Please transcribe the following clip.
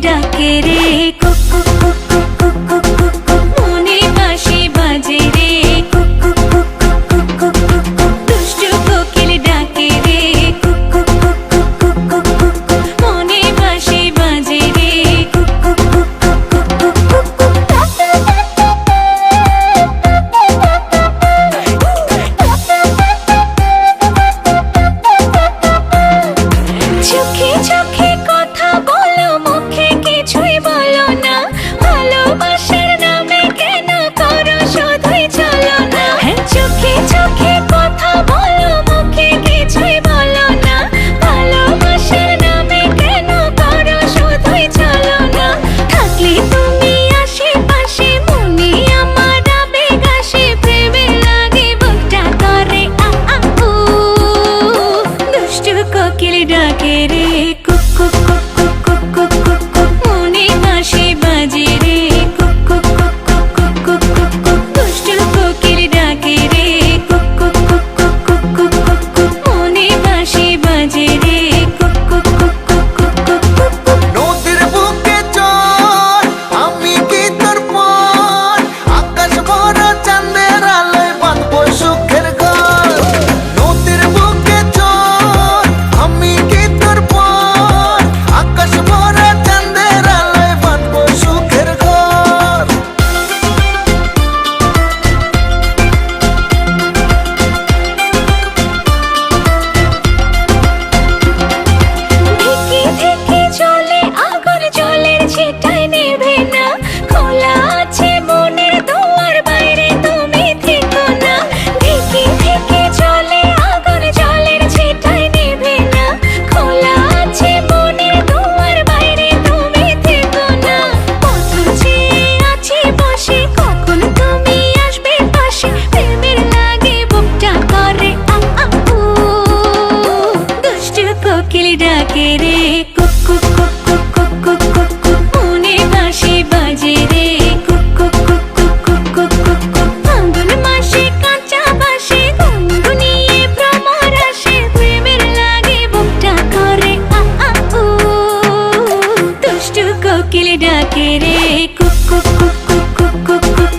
ডাকে রে কুক কুক কুক কুক কুক কুক কুক কুক মনে বাঁশি বাজে রে কুক কুক কুক কুক কুক কুক কুক কুক দুষ্টু কোকিল ডাকে রে কুক কুক কুক কুক কুক কুক কুক কুক মনে বাঁশি বাজে রে কুক কুক কুক কুক কুক কুক কুক চোখে চোখে কথা বলো মুখে কিছুই বলো না ভালোবাসার নামে কেন করো শুধুই চলো না চোখে চোখে কথা বলো মুখে কিছুই বলো না ভালোবাসার নামে কেন করো শুধুই চলো না থাকলে তুমি আশেপাশে মনে আমার আবেগ আসে প্রেমে লাগে বুকটা করে আ আ উ দুষ্টু কোকিল ডাকে রে কুক কুক কুক কুক কুক কুক কুক কুক মনে বাঁশি বাজে রে কুক কুক কুক কুক কুক কুক কুক কুক দুষ্টু কোকিল ডাকে রে কুক কুক কুক কুক কুক কুক কুক কুক মনে বাঁশি বাজে রে কুক কুক কুক কুক কুক কুক কুক কুক নদীর বুকে চল আমি কি তোর পর আকাশ ভরা চাঁদের আলোয় বাঁধবো সুখের ঘর নদীর বুকে চল আমি কি তোর পর আকাশ ভরা চাঁদের আলোয় বাঁধবো সুখের ঘর ধিকি ধিকি চলে আগুন জলের ছিটায় নেভে না খোলা আছে মনের দুয়ার বাইরে তুমি থেকো না ধিকি ধিকি চলে আগুন জলের ছিটায় নেভে না খোলা আছে মনের দুয়ার বাইরে তুমি থেকো না পথ চেয়ে আছি বসে কখন তুমি আসবে পাশে প্রেমের লাগে বুকটা করে আ আ উ দুষ্টু কোকিল ডাকে রে কুক কুক কুক কুক কুক কুক কুক কুক মনে বাঁশি বাজে রে কুক কুক কুক কুক কুক কুক কুক কুক ফাল্গুন মাসে কাঁচা বাঁশে গুনগুনিয়ে ভ্রমর আসে প্রেমের লাগে বুকটা করে আ আ উ দুষ্টু কোকিল ডাকে রে কুক কুক কুক কুক কুক কুক কুক